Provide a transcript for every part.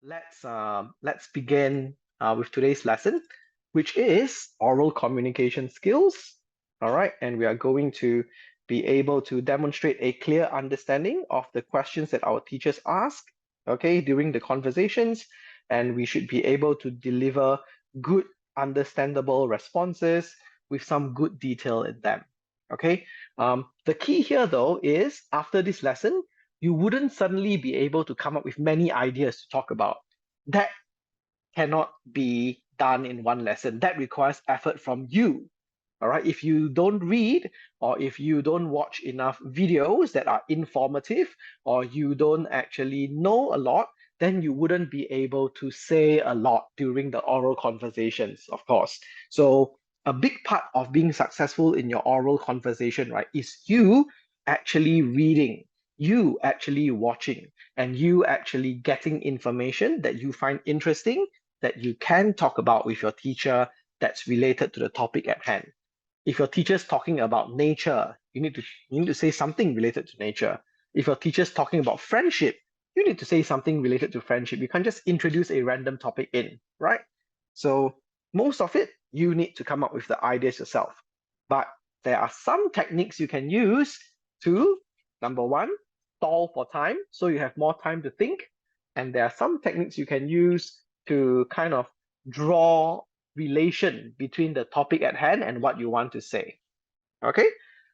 Let's begin with today's lesson, which is oral communication skills. All right, and we are going to be able to demonstrate a clear understanding of the questions that our teachers ask, okay, during the conversations, and we should be able to deliver good, understandable responses with some good detail in them. Okay, the key here though is after this lesson, you wouldn't suddenly be able to come up with many ideas to talk about. That cannot be done in one lesson. That requires effort from you. All right. If you don't read or if you don't watch enough videos that are informative or you don't actually know a lot, then you wouldn't be able to say a lot during the oral conversations, of course. So a big part of being successful in your oral conversation, right, is you actually reading, you actually watching, and you actually getting information that you find interesting that you can talk about with your teacher that's related to the topic at hand. If your teacher's talking about nature, you need to say something related to nature. If your teacher's talking about friendship, you need to say something related to friendship. You can't just introduce a random topic in, right? So most of it, you need to come up with the ideas yourself. But there are some techniques you can use to, number one, stall for time, so you have more time to think. And there are some techniques you can use to kind of draw relation between the topic at hand and what you want to say. Okay,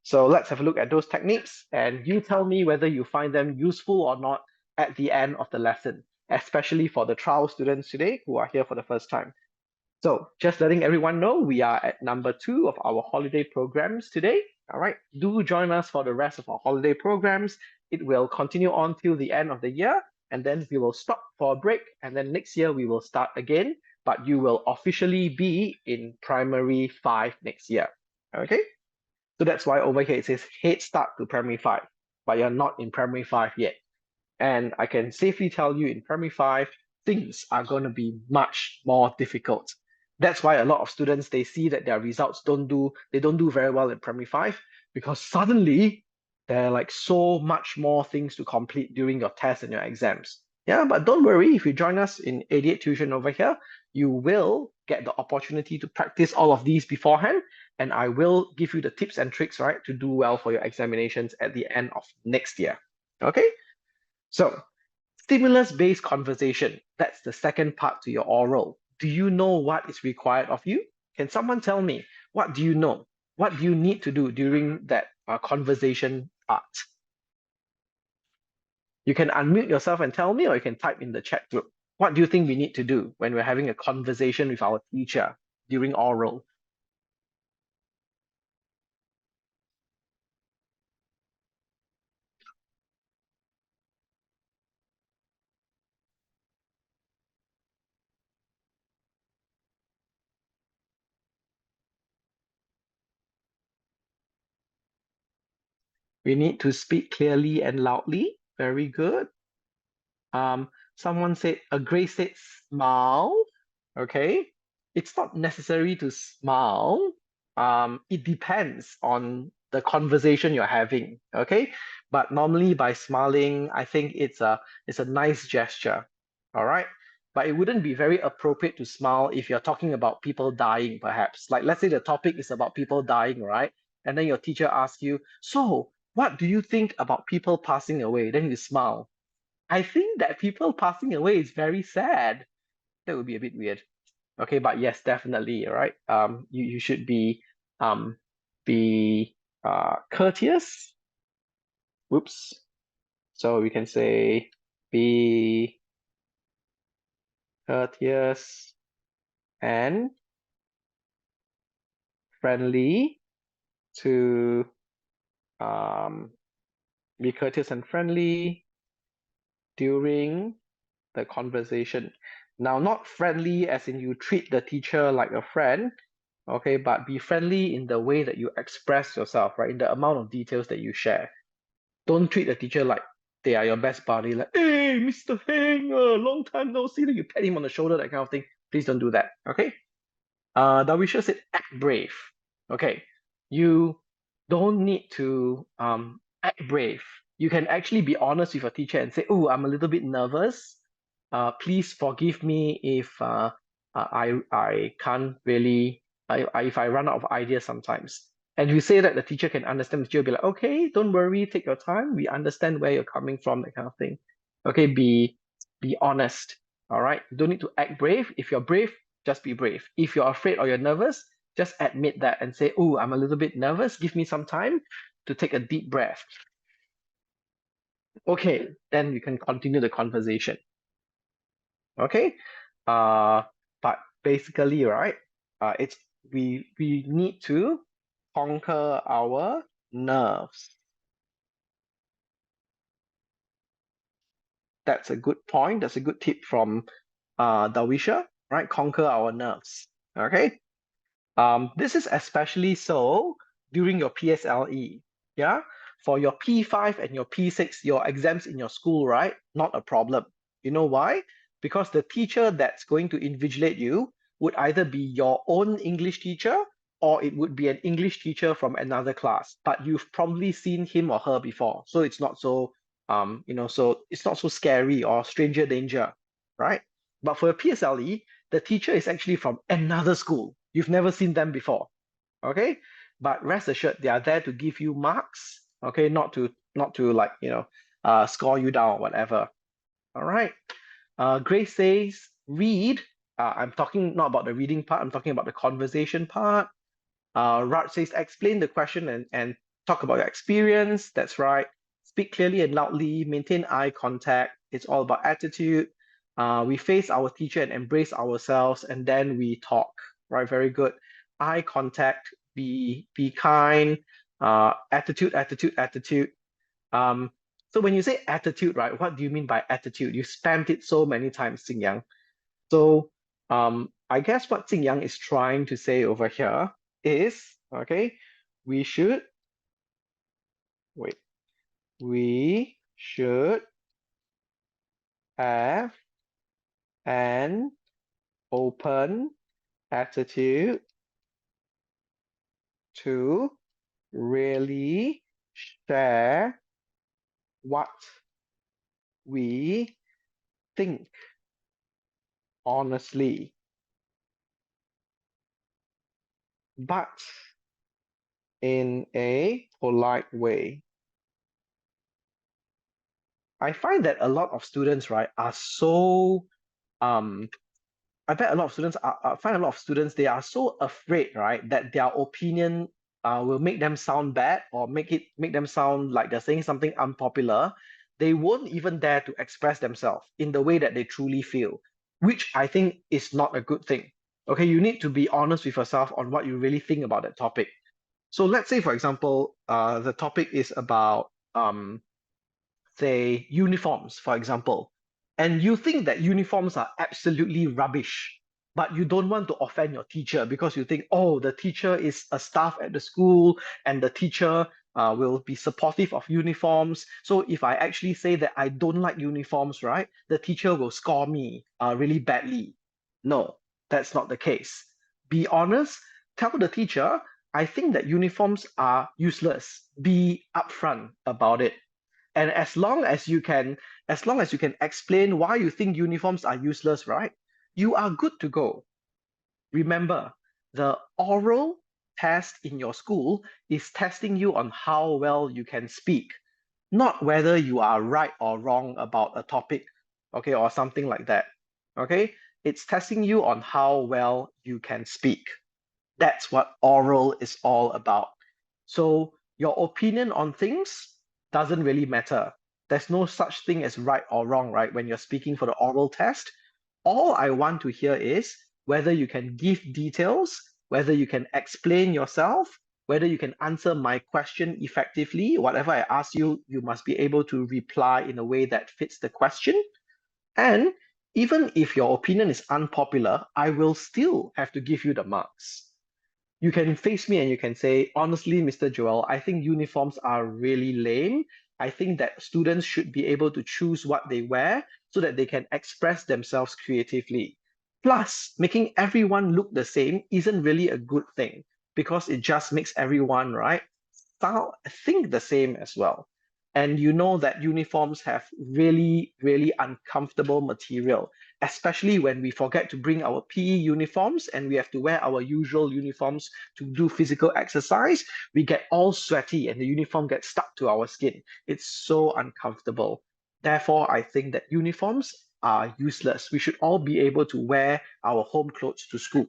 so let's have a look at those techniques and you tell me whether you find them useful or not at the end of the lesson, especially for the trial students today who are here for the first time. So just letting everyone know, we are at number 2 of our holiday programs today. All right, do join us for the rest of our holiday programs. It will continue on till the end of the year, and then we will stop for a break, and then next year we will start again, but you will officially be in primary 5 next year. Okay, so that's why over here it says head start to primary 5, but you're not in primary 5 yet. And I can safely tell you in primary 5, things are going to be much more difficult. That's why a lot of students, they see that their results don't do very well in primary 5 because suddenly there are like so much more things to complete during your tests and your exams. Yeah, but don't worry, if you join us in 88 Tuition over here, you will get the opportunity to practice all of these beforehand, and I will give you the tips and tricks, right, to do well for your examinations at the end of next year. Okay? So, stimulus-based conversation, that's the second part to your oral. Do you know what is required of you? Can someone tell me, what do you know? What do you need to do during that conversation part? You can unmute yourself and tell me, or you can type in the chat group. What do you think we need to do when we're having a conversation with our teacher during oral? We need to speak clearly and loudly. Very good. Someone said, Grace said smile. Okay. It's not necessary to smile. It depends on the conversation you're having. Okay. But normally by smiling, I think it's a nice gesture. All right. But it wouldn't be very appropriate to smile if you're talking about people dying, perhaps. Like let's say the topic is about people dying, right? And then your teacher asks you, so what do you think about people passing away? Then you smile. I think that people passing away is very sad. That would be a bit weird. Okay, but yes, definitely, right? You should um be courteous. Whoops. So we can say be courteous and friendly to be courteous and friendly during the conversation. Now, not friendly as in you treat the teacher like a friend, okay, but be friendly in the way that you express yourself, right? In the amount of details that you share. Don't treat the teacher like they are your best buddy, like, hey, Mr. Heng, long time no see, that you pat him on the shoulder, that kind of thing. Please don't do that, okay? Darwisha said, act brave. Okay, you don't need to act brave. You can actually be honest with your teacher and say, oh, I'm a little bit nervous. please forgive me if I can't really, if I run out of ideas sometimes. And if you say that, the teacher can understand. The teacher will be like, okay, don't worry, take your time. We understand where you're coming from, that kind of thing. Okay, be honest. All right. You don't need to act brave. If you're brave, just be brave. If you're afraid or you're nervous, just admit that and say, oh, I'm a little bit nervous. Give me some time to take a deep breath. Okay, then we can continue the conversation. Okay. Uh, but basically, right, it's we need to conquer our nerves. That's a good point. That's a good tip from Darwisha, right? Conquer our nerves. Okay. This is especially so during your PSLE. Yeah. For your P5 and your P6, your exams in your school, right? Not a problem. You know why? Because the teacher that's going to invigilate you would either be your own English teacher or it would be an English teacher from another class. But you've probably seen him or her before. So it's not so so it's not so scary or stranger danger, right? But for your PSLE, the teacher is actually from another school. You've never seen them before. Okay. But rest assured, they are there to give you marks. Okay, not to like score you down or whatever. All right. Grace says read. I'm talking not about the reading part, I'm talking about the conversation part. Raj says explain the question and talk about your experience. That's right. Speak clearly and loudly, maintain eye contact. It's all about attitude. We face our teacher and embrace ourselves, and then we talk. Right, very good. Eye contact, be kind, attitude, attitude, attitude. Um, so when you say attitude, right, what do you mean by attitude? You spammed it so many times, Xingyang. So I guess what Xingyang is trying to say over here is, okay, we should, wait, we should have an open attitude to really share what we think honestly, but in a polite way. I find that a lot of students, right, are so I bet a lot of students find a lot of students they are so afraid, right, that their opinion will make them sound bad or make them sound like they're saying something unpopular. They won't even dare to express themselves in the way that they truly feel, which I think is not a good thing. Okay, you need to be honest with yourself on what you really think about that topic. So let's say, for example, the topic is about say uniforms, for example, and you think that uniforms are absolutely rubbish, but you don't want to offend your teacher because you think, oh, the teacher is a staff at the school and the teacher will be supportive of uniforms. So if I actually say that I don't like uniforms, right, the teacher will score me really badly. No, that's not the case. Be honest, tell the teacher, I think that uniforms are useless. Be upfront about it. And as long as you can explain why you think uniforms are useless, right? You are good to go. Remember, the oral test in your school is testing you on how well you can speak, not whether you are right or wrong about a topic, okay, or something like that. Okay? It's testing you on how well you can speak. That's what oral is all about. So your opinion on things doesn't really matter. There's no such thing as right or wrong, right? When you're speaking for the oral test, all I want to hear is whether you can give details, whether you can explain yourself, whether you can answer my question effectively. Whatever I ask you, you must be able to reply in a way that fits the question. And even if your opinion is unpopular, I will still have to give you the marks. You can face me and you can say, honestly, Mr. Joel, I think uniforms are really lame. I think that students should be able to choose what they wear so that they can express themselves creatively. Plus, making everyone look the same isn't really a good thing because it just makes everyone, right, think the same as well. And you know that uniforms have really, really uncomfortable material, especially when we forget to bring our PE uniforms and we have to wear our usual uniforms to do physical exercise. We get all sweaty and the uniform gets stuck to our skin. It's so uncomfortable. Therefore, I think that uniforms are useless. We should all be able to wear our home clothes to school.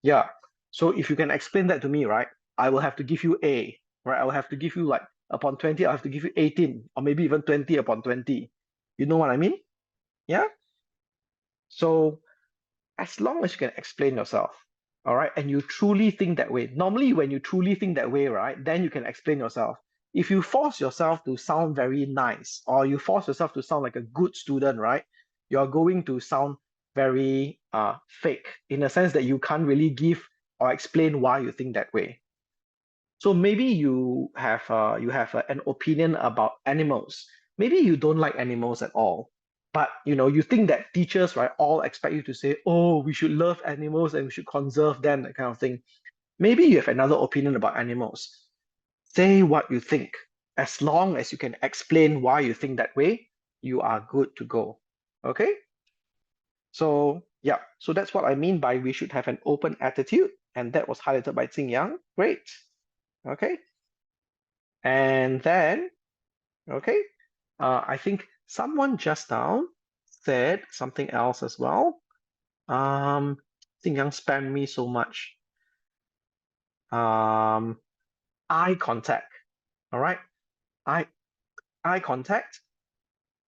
Yeah. So if you can explain that to me, right, I will have to give you A, right? I will have to give you like upon 20, I'll have to give you 18 or maybe even 20 upon 20. You know what I mean? Yeah. So as long as you can explain yourself, all right, and you truly think that way. Normally, when you truly think that way, right, then you can explain yourself. If you force yourself to sound very nice or you force yourself to sound like a good student, right, you're going to sound very fake in the sense that you can't really give or explain why you think that way. So maybe you have an opinion about animals. Maybe you don't like animals at all, but you think that teachers, right, all expect you to say, "Oh, we should love animals and we should conserve them," that kind of thing. Maybe you have another opinion about animals. Say what you think. As long as you can explain why you think that way, you are good to go. Okay? So yeah, so that's what I mean by we should have an open attitude, and that was highlighted by Xing Yang. Great. Okay. And then, okay, I think someone just now said something else as well. Xing Yang spammed me so much. Um, eye contact. All right, eye eye contact.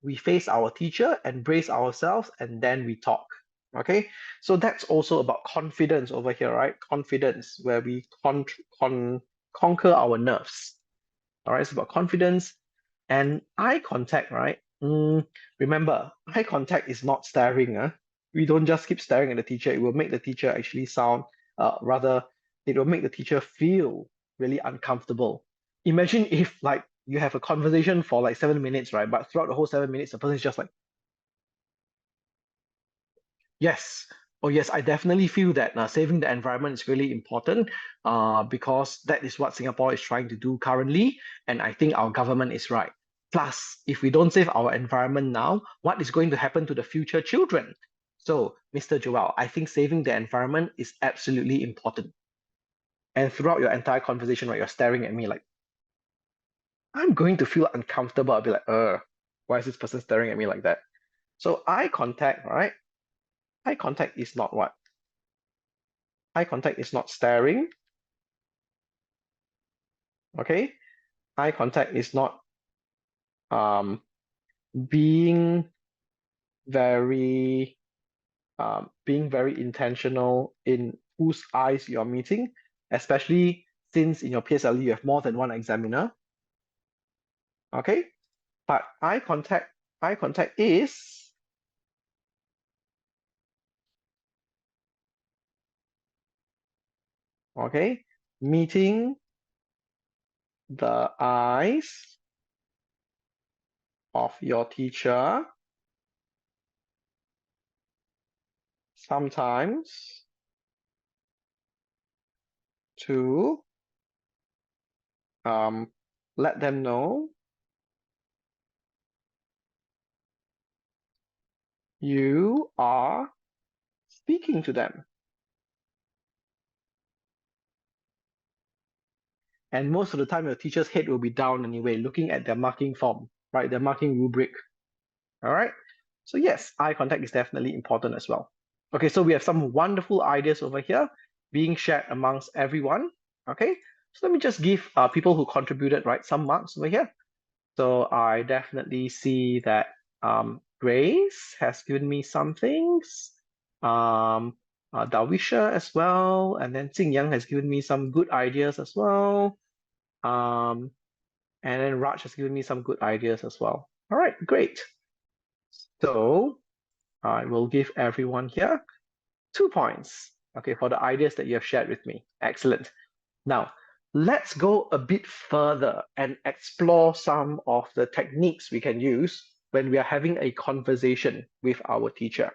We face our teacher and brace ourselves, and then we talk. Okay, so that's also about confidence over here, right? Confidence, where we conquer our nerves. All right, it's about confidence and eye contact, right? Remember, eye contact is not staring. We don't just keep staring at the teacher. It will make the teacher actually sound, rather, it will make the teacher feel really uncomfortable. Imagine if like you have a conversation for like 7 minutes, right? But throughout the whole 7 minutes, the person is just like, yes. Oh, yes, I definitely feel that saving the environment is really important because that is what Singapore is trying to do currently. And I think our government is right. Plus, if we don't save our environment now, what is going to happen to the future children? So, Mr. Joel, I think saving the environment is absolutely important. And throughout your entire conversation, right, you're staring at me like, I'm going to feel uncomfortable. I'll be like, why is this person staring at me like that? So, eye contact, right? Eye contact is not what? Eye contact is not staring, okay? Eye contact is not um, being very intentional in whose eyes you're meeting, especially since in your PSLE you have more than one examiner, okay? But eye contact is okay, meeting the eyes of your teacher sometimes to let them know you are speaking to them. And most of the time, your teacher's head will be down anyway, looking at their marking form, right? Their marking rubric. All right. So yes, eye contact is definitely important as well. Okay, so we have some wonderful ideas over here being shared amongst everyone. Okay, so let me just give people who contributed, right, some marks over here. So I definitely see that Grace has given me some things. Darwisha as well, and then Xing Yang has given me some good ideas as well. And then Raj has given me some good ideas as well. All right, great. So I will give everyone here 2 points, okay, for the ideas that you have shared with me. Excellent. Now, let's go a bit further and explore some of the techniques we can use when we are having a conversation with our teacher.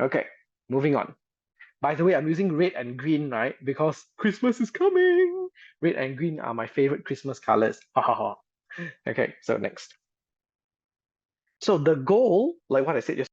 Okay, moving on. By the way, I'm using red and green, right? Because Christmas is coming. Red and green are my favorite Christmas colors. Ha ha ha. Okay, so next. So the goal, like what I said just